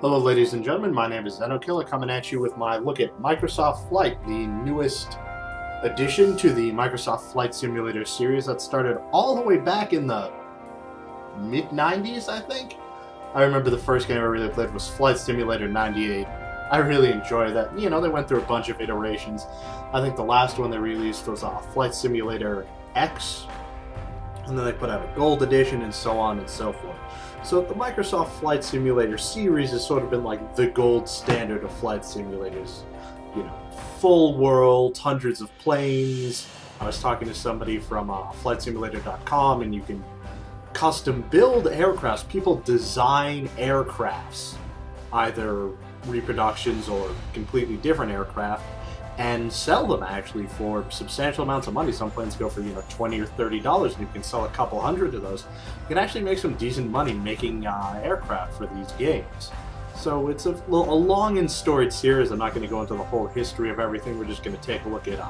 Hello ladies and gentlemen, my name is Xenokilla, coming at you with my look at Microsoft Flight, the newest addition to the Microsoft Flight Simulator series that started all the way back in the mid-90s, I think? I remember the first game I really played was Flight Simulator 98. I really enjoyed that. You know, they went through a bunch of iterations. I think the last one they released was Flight Simulator X, and then they put out a Gold Edition and so on and so forth. So the Microsoft Flight Simulator series has sort of been like the gold standard of flight simulators. You know, full world, hundreds of planes. I was talking to somebody from FlightSimulator.com, and you can custom build aircrafts. People design aircrafts, either reproductions or completely different aircraft, and sell them actually for substantial amounts of money. Some planes go for, you know, $20 or $30, and you can sell a couple hundred of those. You can actually make some decent money making aircraft for these games. So it's a long and storied series. I'm not going to go into the whole history of everything. We're just going to take a look at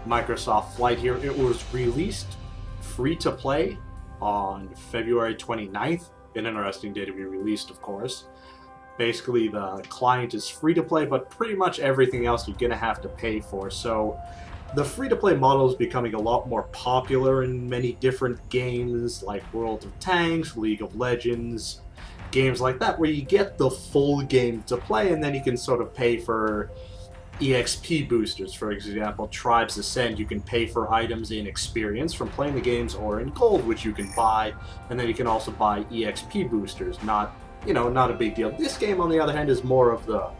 Microsoft Flight here. It was released free to play on February 29th. An interesting day to be released, of course. Basically, the client is free to play, but pretty much everything else you're going to have to pay for. So the free-to-play model is becoming a lot more popular in many different games, like World of Tanks, League of Legends, games like that, where you get the full game to play, and then you can sort of pay for EXP boosters. For example, Tribes Ascend, you can pay for items in experience from playing the games, or in gold, which you can buy, and then you can also buy EXP boosters. Not a big deal. This game, on the other hand, is more of the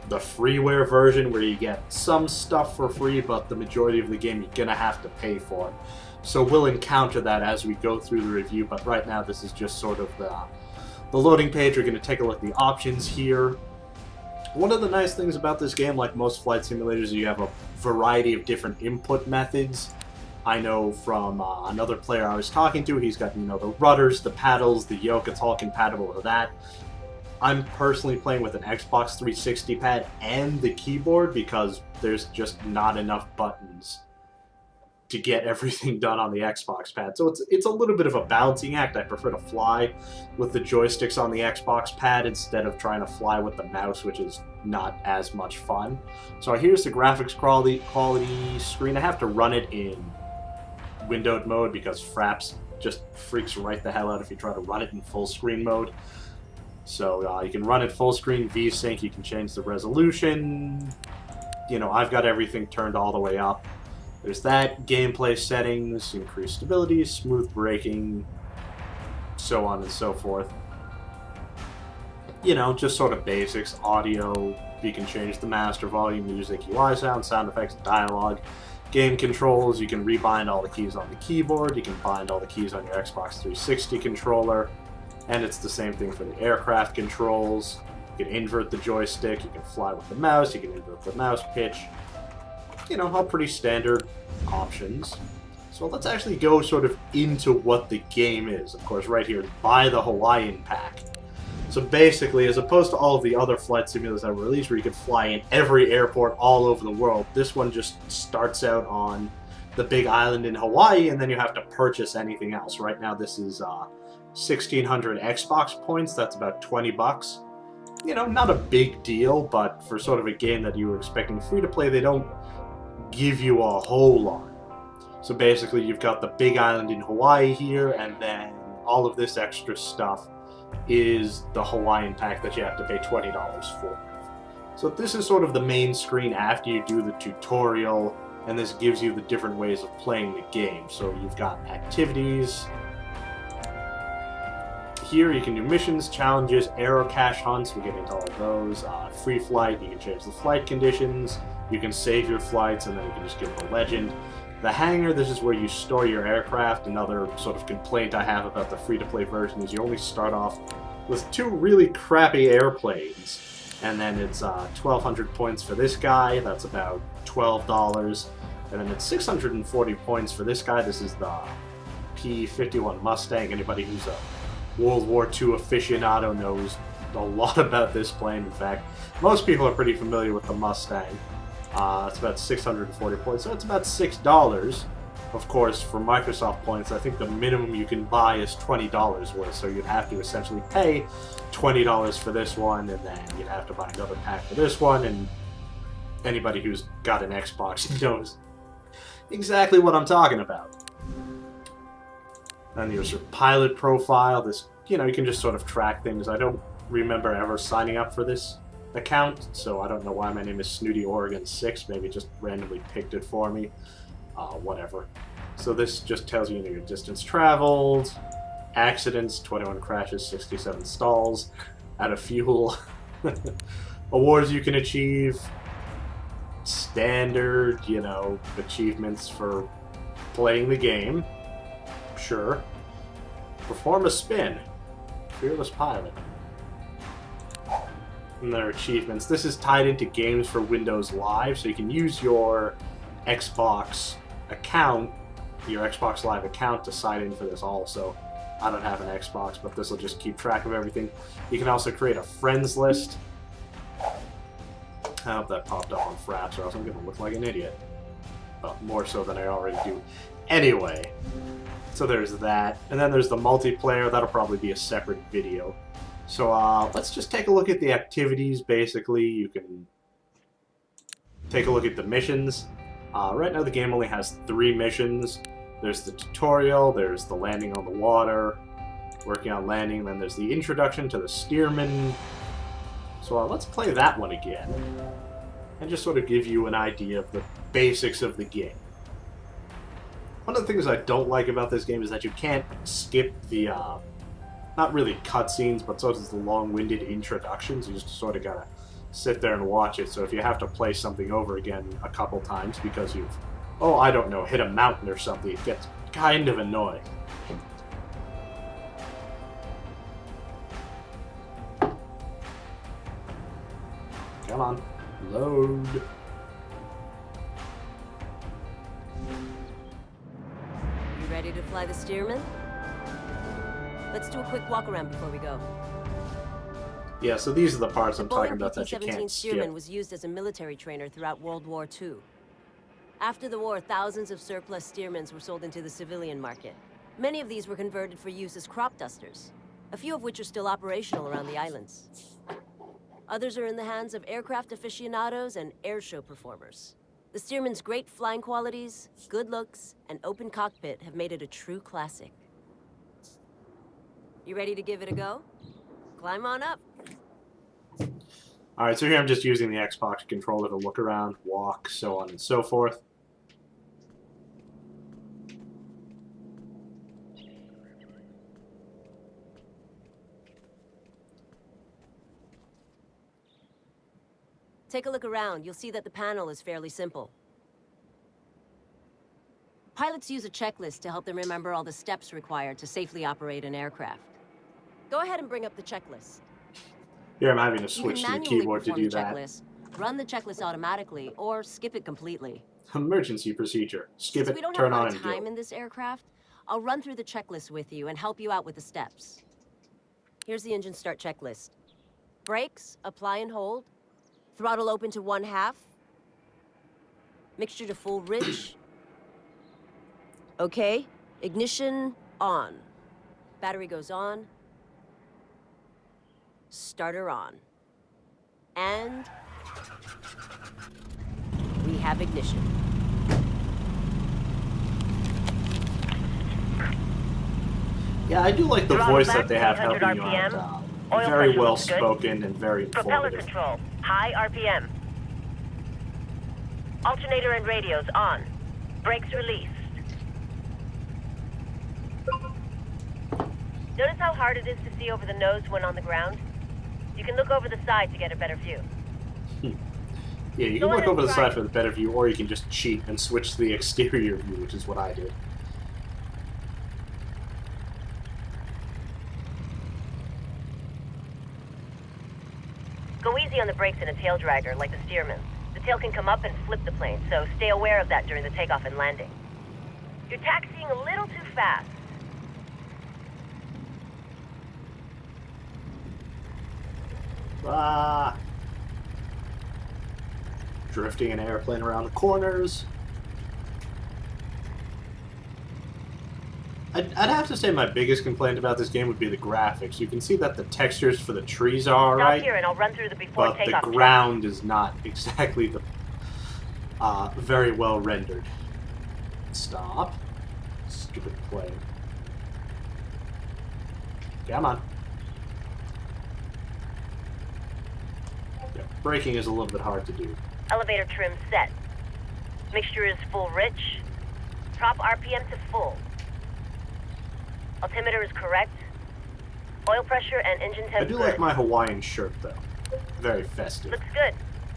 freeware version, where you get some stuff for free, but the majority of the game you're gonna have to pay for. So we'll encounter that as we go through the review, but right now this is just sort of the loading page. We're going to take a look at the options here. One of the nice things about this game, like most flight simulators, is you have a variety of different input methods. I know from another player I was talking to, he's got, you know, the rudders, the paddles, the yoke. It's all compatible with that. I'm personally playing with an Xbox 360 pad and the keyboard because there's just not enough buttons to get everything done on the Xbox pad. So it's a little bit of a balancing act. I prefer to fly with the joysticks on the Xbox pad instead of trying to fly with the mouse, which is not as much fun. So here's the graphics quality screen. I have to run it in windowed mode because Fraps just freaks right the hell out if you try to run it in full screen mode. So you can run it full screen, VSync, you can change the resolution. You know, I've got everything turned all the way up. There's that, gameplay settings, increased stability, smooth braking, so on and so forth. You know, just sort of basics. Audio, you can change the master volume, music, UI sound effects, dialogue. Game controls, you can rebind all the keys on the keyboard, you can bind all the keys on your Xbox 360 controller, and it's the same thing for the aircraft controls. You can invert the joystick, you can fly with the mouse, you can invert the mouse pitch. You know, all pretty standard options. So let's actually go sort of into what the game is. Of course, right here, buy the Hawaiian pack. So basically, as opposed to all of the other flight simulators that were released where you could fly in every airport all over the world, this one just starts out on the big island in Hawaii, and then you have to purchase anything else. Right now, this is 1,600 Xbox points. That's about $20. You know, not a big deal, but for sort of a game that you were expecting free to play, they don't give you a whole lot. So basically, you've got the big island in Hawaii here, and then all of this extra stuff is the Hawaiian pack that you have to pay $20 for. So this is sort of the main screen after you do the tutorial, and this gives you the different ways of playing the game. So you've got activities. Here you can do missions, challenges, Aerocache hunts. We'll get into all of those. Free flight, you can change the flight conditions. You can save your flights, and then you can just give the legend. The hangar, this is where you store your aircraft. Another sort of complaint I have about the free-to-play version is you only start off with 2 really crappy airplanes. And then it's 1,200 points for this guy. That's about $12. And then it's 640 points for this guy. This is the P-51 Mustang. Anybody who's a World War II aficionado knows a lot about this plane. In fact, most people are pretty familiar with the Mustang. It's about 640 points, so it's about $6. Of course, for Microsoft points, I think the minimum you can buy is $20 worth, so you'd have to essentially pay $20 for this one, and then you'd have to buy another pack for this one, and anybody who's got an Xbox knows exactly what I'm talking about. And there's your pilot profile. This, you can just sort of track things. I don't remember ever signing up for this account, so I don't know why my name is Snooty Oregon 6. Maybe it just randomly picked it for me. Whatever. So this just tells you your distance traveled, accidents, 21 crashes, 67 stalls, out of fuel, awards you can achieve, standard, achievements for playing the game. Sure. Perform a spin. Fearless pilot. And their achievements. This is tied into Games for Windows Live, so you can use your Xbox account, your Xbox Live account, to sign in for this also. I don't have an Xbox, but this will just keep track of everything. You can also create a friends list. I hope that popped up on Fraps, or else I'm going to look like an idiot. Well, more so than I already do. Anyway, so there's that. And then there's the multiplayer. That'll probably be a separate video. So let's just take a look at the activities, basically. You can take a look at the missions. Right now the game only has 3 missions. There's the tutorial, there's the landing on the water, working on landing, then there's the introduction to the steerman. So let's play that one again, and just sort of give you an idea of the basics of the game. One of the things I don't like about this game is that you can't skip the, not really cutscenes, but sort of the long-winded introductions. You just sort of gotta sit there and watch it. So if you have to play something over again a couple times because you've, I don't know, hit a mountain or something, it gets kind of annoying. Come on, load. You ready to fly the steerman? Let's do a quick walk around before we go. Yeah, so these are the parts I'm talking about that you PT-17 can't skip. Steerman was used as a military trainer throughout World War II. After the war, thousands of surplus Steermans were sold into the civilian market. Many of these were converted for use as crop dusters, a few of which are still operational around the islands. Others are in the hands of aircraft aficionados and airshow performers. The Steerman's great flying qualities, good looks, and open cockpit have made it a true classic. You ready to give it a go? Climb on up. Alright, so here I'm just using the Xbox controller to look around, walk, so on and so forth. Take a look around. You'll see that the panel is fairly simple. Pilots use a checklist to help them remember all the steps required to safely operate an aircraft. Go ahead and bring up the checklist. Here I'm having to switch to the keyboard to do that. Checklist, run the checklist automatically, or skip it completely. Emergency procedure. Skip Since it, we don't turn have a on, lot and of time go. in this aircraft, I'll run through the checklist with you and help you out with the steps. Here's the engine start checklist. Brakes, apply and hold. Throttle open to 1/2. Mixture to full rich. Okay, ignition on. Battery goes on. Starter on. And we have ignition. Yeah, I do like the Throttle voice back that they have 800 helping you RPM. out. Oil Very pressure well looks good. spoken and very Propeller informative. control, high RPM. Alternator and radios on. Brakes released. Notice how hard it is to see over the nose when on the ground? You can look over the side to get a better view. Yeah, you can look over the side for the better view, or you can just cheat and switch to the exterior view, which is what I did. Go easy on the brakes in a tail dragger, like the Steerman. The tail can come up and flip the plane, so stay aware of that during the takeoff and landing. You're taxiing a little too fast. Ah! Drifting an airplane around the corners. I'd have to say my biggest complaint about this game would be the graphics. You can see that the textures for the trees are Stop alright, here and I'll run through the before but the takeoff check. ground is not exactly the very well rendered. Stop. Stupid plane. Come on. Yeah, braking is a little bit hard to do. Elevator trim set. Mixture is full rich. Prop RPM to full. Altimeter is correct. Oil pressure and engine temp I do good. like my Hawaiian shirt, though. Very festive. Looks good.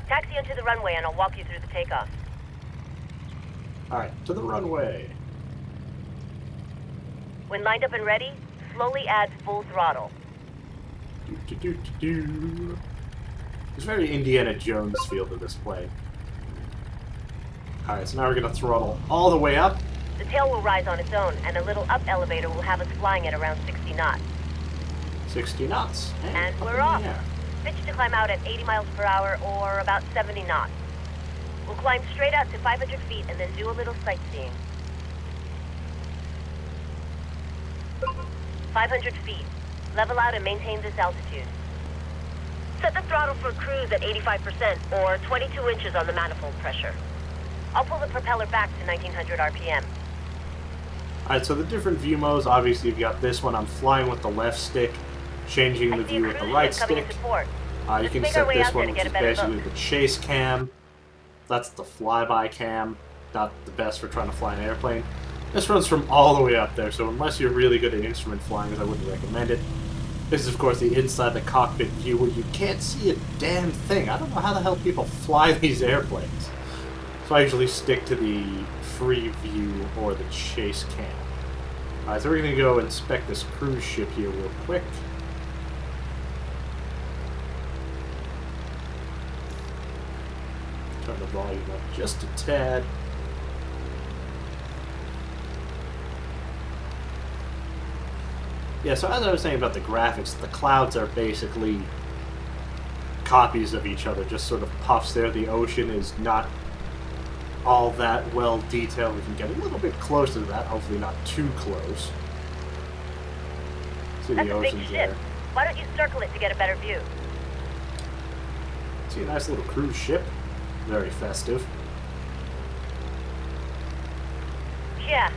Taxi onto the runway and I'll walk you through the takeoff. Alright, to the runway. When lined up and ready, slowly add full throttle. Do. There's very Indiana Jones feel to this plane. Alright, so now we're going to throttle all the way up. The tail will rise on its own, and a little up elevator will have us flying at around 60 knots. 60 knots. And up we're in the off. air. Pitch to climb out at 80 miles per hour, or about 70 knots. We'll climb straight out to 500 feet and then do a little sightseeing. 500 feet. Level out and maintain this altitude. Set the throttle for cruise at 85%, or 22 inches on the manifold pressure. I'll pull the propeller back to 1900 RPM. Alright, so the different view modes, obviously you've got this one, I'm flying with the left stick, changing the I see a view with the cruise right ship coming stick. into port. You Let's can make our set way this out there one, to which get a is better basically look. the chase cam. That's the flyby cam. Not the best for trying to fly an airplane. This runs from all the way up there, so unless you're really good at instrument flying, I wouldn't recommend it. This is, of course, the inside the cockpit view where you can't see a damn thing. I don't know how the hell people fly these airplanes. So I usually stick to the free view or the chase cam. Alright, so we're going to go inspect this cruise ship here real quick. Turn the volume up just a tad. Yeah, so as I was saying about the graphics, the clouds are basically copies of each other, just sort of puffs there. The ocean is not all that well detailed. We can get a little bit closer to that, hopefully not too close. See That's the a big ocean's ship. there. Why don't you circle it to get a better view? See a nice little cruise ship. Very festive. Yeah,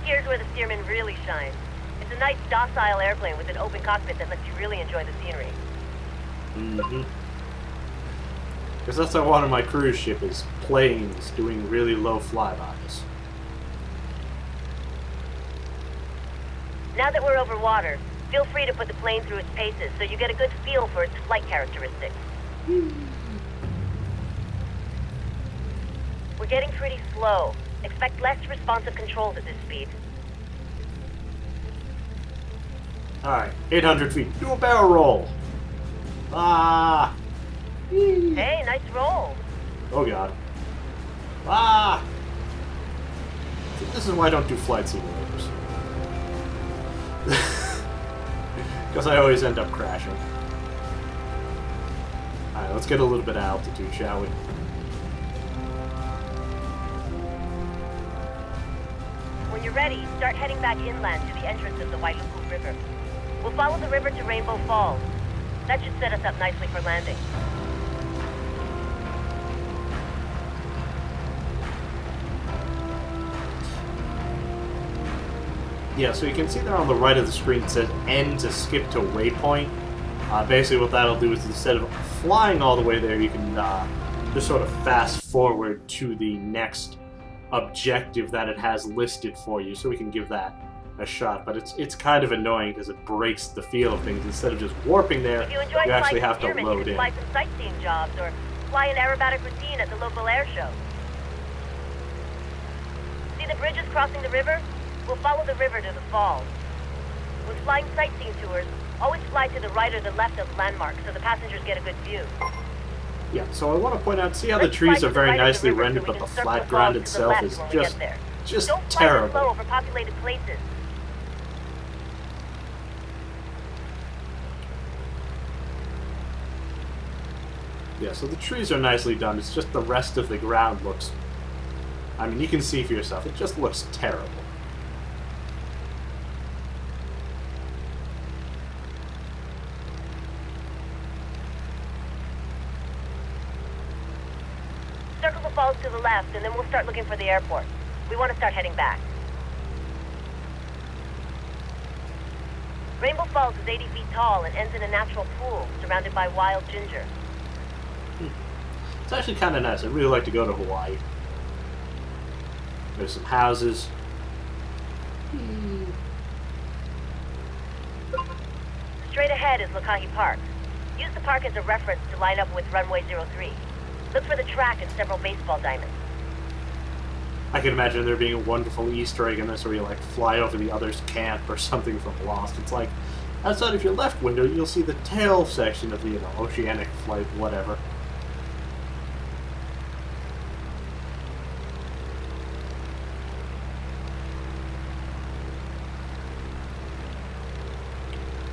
here's where the steerman really shines. It's a nice, docile airplane with an open cockpit that lets you really enjoy the scenery. Mm-hmm. Because that's what I want on my cruise ship, is planes doing really low flybys. Now that we're over water, feel free to put the plane through its paces so you get a good feel for its flight characteristics. We're getting pretty slow. Expect less responsive controls at this speed. Alright, 800 feet. Do a barrel roll. Ah! Hey, nice roll. Oh god. Ah! This is why I don't do flight simulators. Because I always end up crashing. Alright, let's get a little bit of altitude, shall we? When you're ready, start heading back inland to the entrance of the Wailuku River. We'll follow the river to Rainbow Falls. That should set us up nicely for landing. Yeah, so you can see there on the right of the screen it says N to skip to waypoint. Basically what that'll do is instead of flying all the way there, you can just sort of fast forward to the next objective that it has listed for you, so we can give that a shot. But it's kind of annoying because it breaks the feel of things. Instead of just warping there, If you enjoy you actually flying have to steerman, load you can in. fly some sightseeing jobs or fly an aerobatic routine at the local air show. See the bridges crossing the river? We'll follow the river to the falls. When flying sightseeing tours, always fly to the right or the left of landmarks so the passengers get a good view. Yeah, so I want to point out, see how Let's the trees fly are to the very right of the nicely river rendered, so we but the can circle flat the ground falls to the itself left is when we get there. just Don't fly too slow terrible. over populated places. Yeah, so the trees are nicely done. It's just the rest of the ground looks... I mean, you can see for yourself. It just looks terrible. Falls to the left, and then we'll start looking for the airport. We want to start heading back. Rainbow Falls is 80 feet tall and ends in a natural pool surrounded by wild ginger. It's actually kind of nice. I'd really like to go to Hawaii. There's some houses. Straight ahead is Lokahi Park. Use the park as a reference to line up with runway 03. Look for the track and several baseball diamonds. I can imagine there being a wonderful Easter egg in this where you like fly over the other's camp or something from Lost. It's like, outside of your left window, you'll see the tail section of the, oceanic flight, whatever.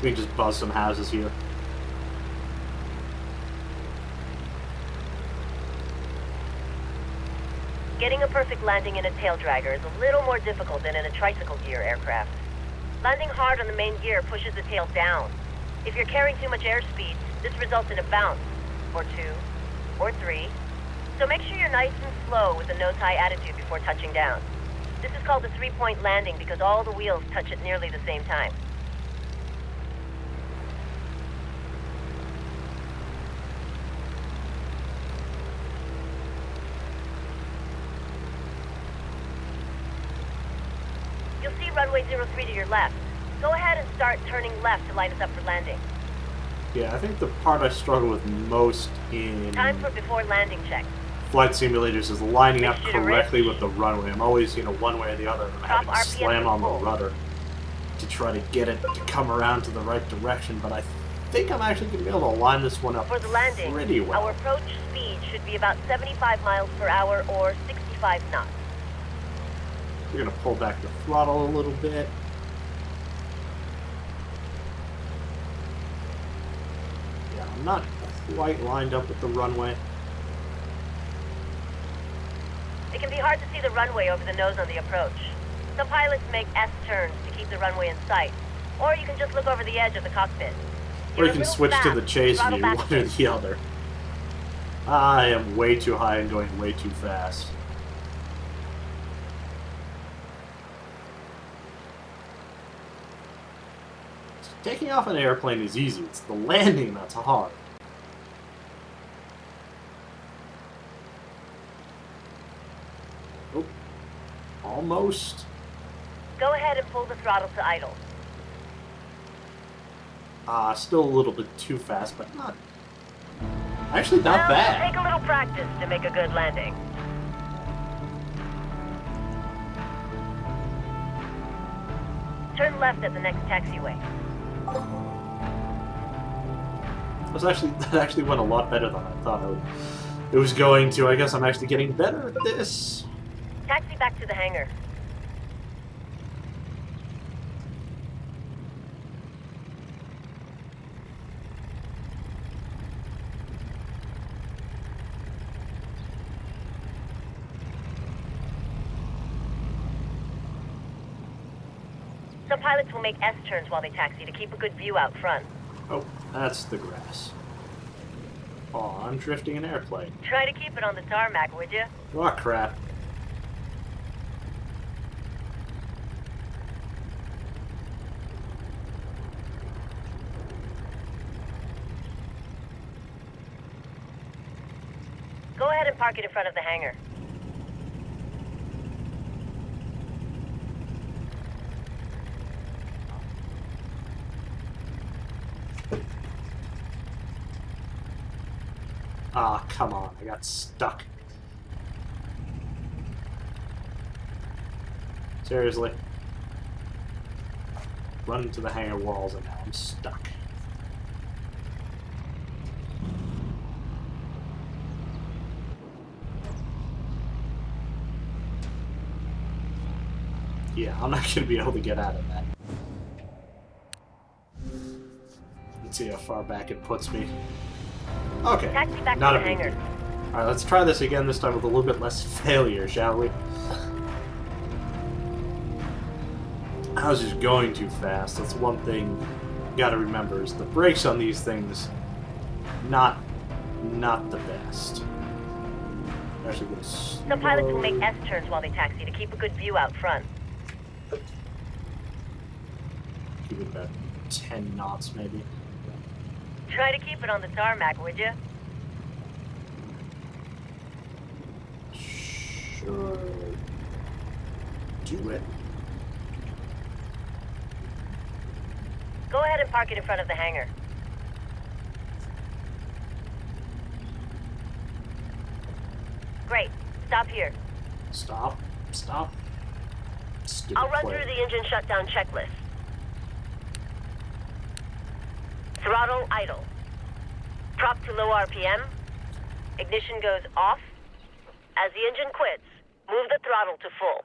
We can just buzz some houses here. Getting a perfect landing in a tail dragger is a little more difficult than in a tricycle gear aircraft. Landing hard on the main gear pushes the tail down. If you're carrying too much airspeed, this results in a bounce, or 2, or 3. So make sure you're nice and slow with a nose-high attitude before touching down. This is called a 3-point landing because all the wheels touch at nearly the same time. You'll see runway 03 to your left. Go ahead and start turning left to line us up for landing. Yeah, I think the part I struggle with most in Time for before landing check. flight simulators is lining up Make sure to correctly rest. with the runway. I'm always, one way or the other, and I'm having to RPM slam on the full. rudder to try to get it to come around to the right direction, but I think I'm actually going to be able to line this one up For the landing, pretty well. our approach speed should be about 75 miles per hour or 65 knots. We're going to pull back the throttle a little bit. Yeah, I'm not quite lined up with the runway. It can be hard to see the runway over the nose on the approach. Some pilots make S-turns to keep the runway in sight, or you can just look over the edge of the cockpit. Or You're you a can little switch to fast, the chase throttle view, back one or the other. I am way too high and going way too fast. Taking off an airplane is easy, it's the landing that's hard. Oh, almost. Go ahead and pull the throttle to idle. Still a little bit too fast, but not... Actually, not Well, bad. Take a little practice to make a good landing. Turn left at the next taxiway. That actually went a lot better than I thought it was going to. I guess I'm actually getting better at this. Taxi back to the hangar. Some pilots will make S-turns while they taxi to keep a good view out front. Oh, that's the grass. Oh, I'm drifting an airplane. Try to keep it on the tarmac, would you? Oh, crap. Go ahead and park it in front of the hangar. Ah, come on. I got stuck. Seriously. Run into the hangar walls and now I'm stuck. Yeah, I'm not going to be able to get out of that. Let's see how far back it puts me. Okay, Taxi back not to a the big hangar. deal. Alright, let's try this again, this time with a little bit less failure, shall we? I was just going too fast. That's one thing you gotta remember, is the brakes on these things, not the best. Actually, gonna Some pilots will make S-turns while they taxi to keep a good view out front. Give it about 10 knots, maybe. Try to keep it on the tarmac, would you? Sure. Do it. Go ahead and park it in front of the hangar. Great. Stop here. Stop. Stop. Stupid I'll run plane. through the engine shutdown checklist. Throttle idle. Prop to low RPM. Ignition goes off. As the engine quits, move the throttle to full.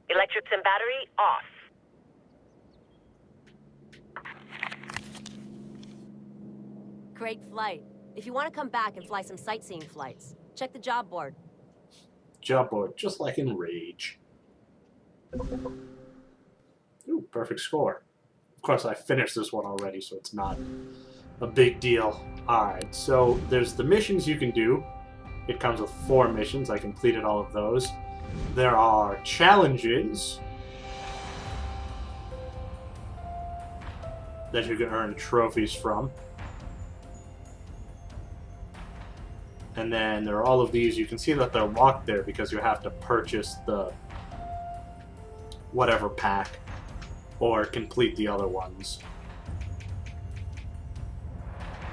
Electrics and battery off. Great flight. If you want to come back and fly some sightseeing flights, check the job board. Job board, just like in Rage. Ooh, perfect score. Of course, I finished this one already, so it's not a big deal. Alright, so there's the missions you can do. It comes with 4 missions. I completed all of those. There are challenges that you can earn trophies from. And then there are all of these. You can see that they're locked there because you have to purchase the whatever pack or complete the other ones.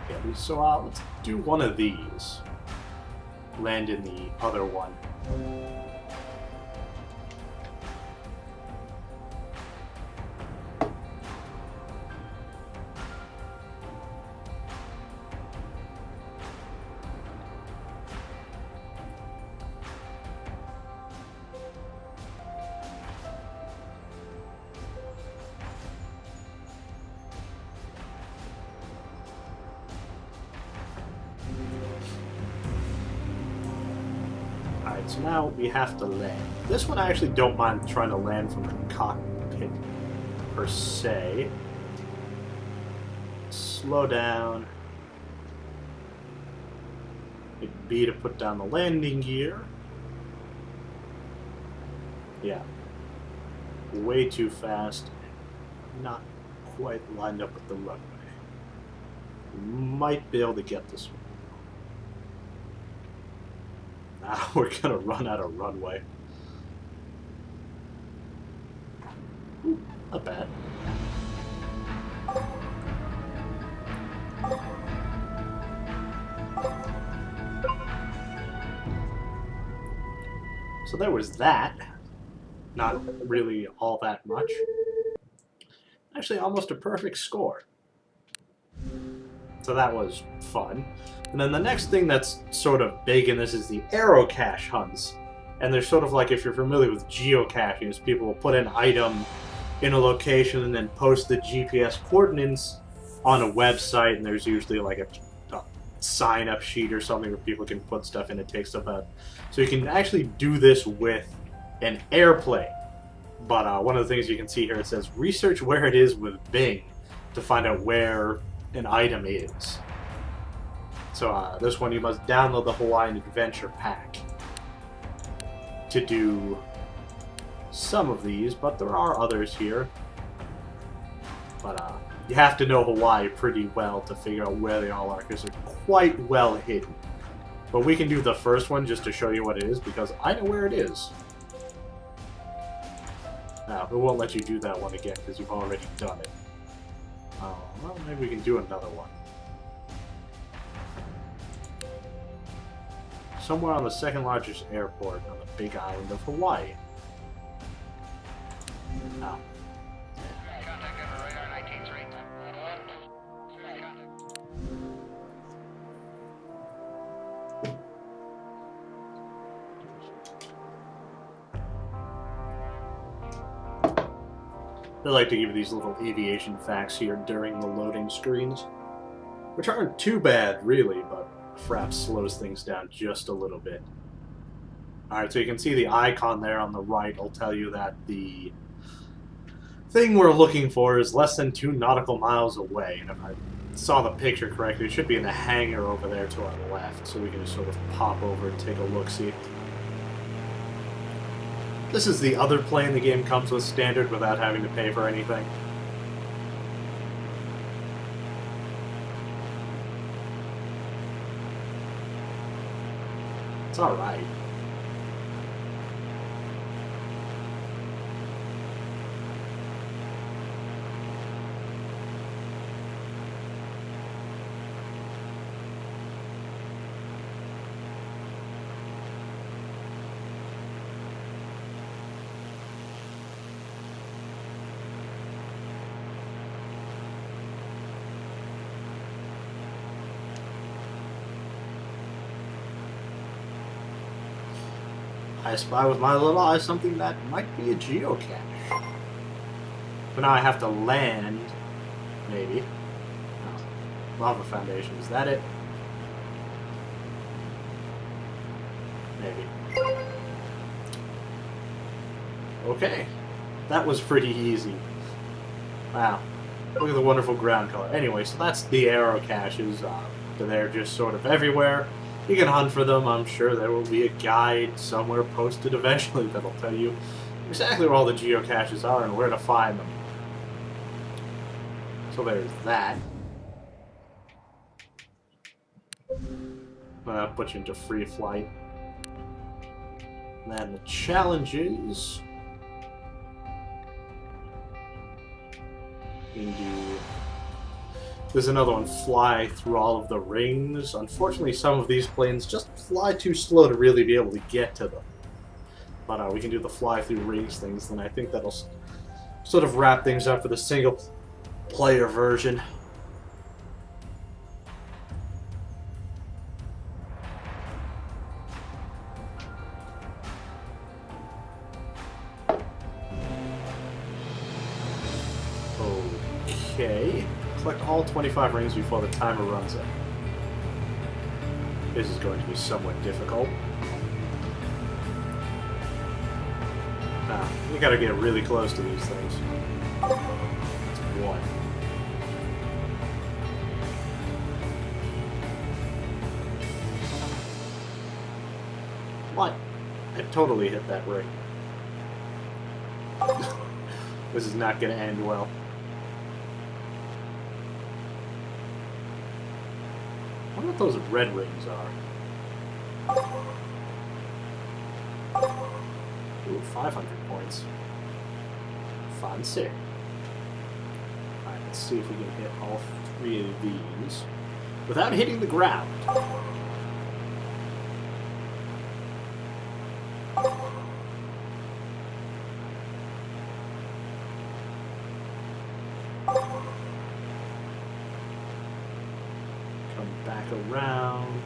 Yeah, so let's do one of these. Land in the other one. Alright, so now we have to land. This one I actually don't mind trying to land from the cockpit, per se. Slow down. Hit B to put down the landing gear. Yeah. Way too fast. Not quite lined up with the runway. Might be able to get this one. Now we're gonna run out of runway. Ooh, not bad. So there was that. Not really all that much. Actually, almost a perfect score. So that was fun. And then the next thing that's sort of big in this is the Aerocache hunts. And they're sort of like, if you're familiar with geocaching, people will put an item in a location and then post the GPS coordinates on a website, and there's usually like a sign-up sheet or something where people can put stuff in and take stuff out. So you can actually do this with an airplane. But one of the things you can see here, it says, research where it is with Bing to find out where an item is. So this one you must download the Hawaiian Adventure Pack to do some of these, but there are others here. But you have to know Hawaii pretty well to figure out where they all are, because they're quite well hidden. But we can do the first one just to show you what it is, because I know where it is. Now, it won't let you do that one again, because you've already done it. Well, maybe we can do another one. Somewhere on the second largest airport on the big island of Hawaii. Oh. They like to give you these little aviation facts here during the loading screens, which aren't too bad, really, but Fraps slows things down just a little bit. Alright, so you can see the icon there on the right will tell you that the thing we're looking for is less than 2 nautical miles away. And if I saw the picture correctly, it should be in the hangar over there to our left, so we can just sort of pop over and take a look-see. This is the other plane the game comes with standard without having to pay for anything. It's alright. I spy with my little eye something that might be a geocache. But now I have to land, maybe. No. Lava Foundation, is that it? Maybe. Okay. That was pretty easy. Wow. Look at the wonderful ground color. Anyway, so that's the Aerocaches. They're just sort of everywhere. You can hunt for them. I'm sure there will be a guide somewhere posted eventually that'll tell you exactly where all the geocaches are and where to find them. So there's that. That'll put you into free flight. And then the challenges. You can do... There's another one, fly through all of the rings. Unfortunately, some of these planes just fly too slow to really be able to get to them. But we can do the fly through rings things, and I think that'll sort of wrap things up for the single-player version. Okay. Collect all 25 rings before the timer runs out. This is going to be somewhat difficult. You gotta get really close to these things. That's one. What? I totally hit that ring. This is not gonna end well. I wonder what those red rings are. Ooh, 500 points. Fancy. Alright, let's see if we can hit all three of these without hitting the ground. Back around.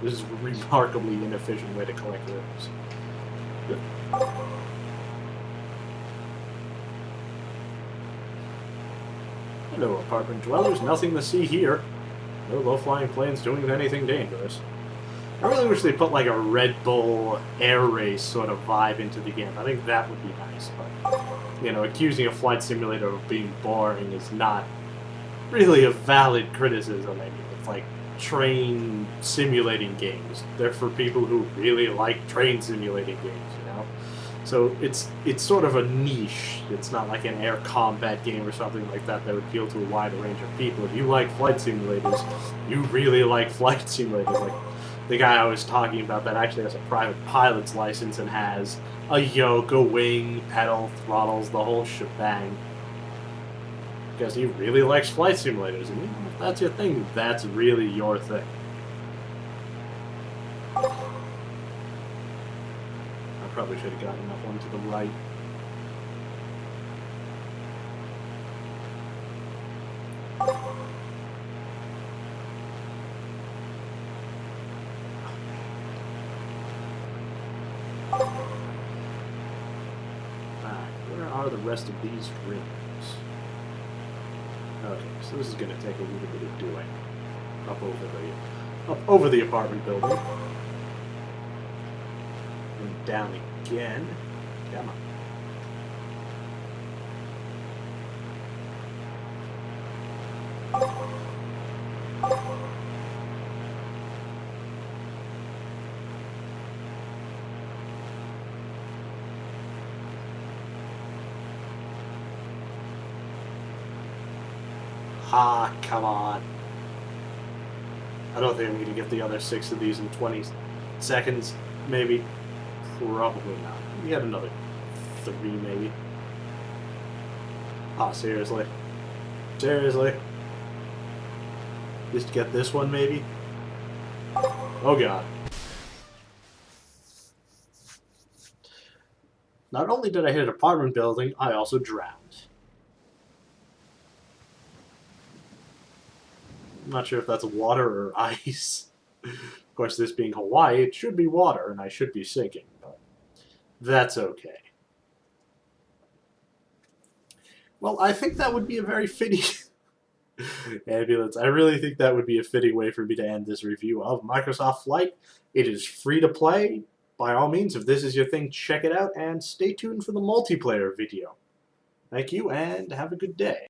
This is a remarkably inefficient way to collect rings. Good. Hello, apartment dwellers. Nothing to see here. No low-flying planes doing anything dangerous. I really wish they put like a Red Bull air race sort of vibe into the game. I think that would be nice, but you know, accusing a flight simulator of being boring is not really a valid criticism. I mean, it's like train simulating games. They're for people who really like train simulating games, you know? So it's sort of a niche. It's not like an air combat game or something like that that would appeal to a wider range of people. If you like flight simulators, you really like flight simulators. Like the guy I was talking about that actually has a private pilot's license and has a yoke, a wing, pedal, throttles, the whole shebang. Because he really likes flight simulators, and if that's your thing, that's really your thing. I probably should have gotten that one to the right. Alright, where are the rest of these rings? Okay, so this is going to take a little bit of doing. Up over the apartment building. And down again. Come on. Ah, come on. I don't think I'm going to get the other 6 of these in 20 seconds. Maybe. Probably not. We had another 3, maybe. Ah, seriously. Seriously. Just get this one, maybe? Oh, God. Not only did I hit an apartment building, I also drowned. I'm not sure if that's water or ice. Of course, this being Hawaii, it should be water, and I should be sinking, but that's okay. Well, I think that would be a very fitting... ambulance. I really think that would be a fitting way for me to end this review of Microsoft Flight. It is free to play. By all means, if this is your thing, check it out, and stay tuned for the multiplayer video. Thank you, and have a good day.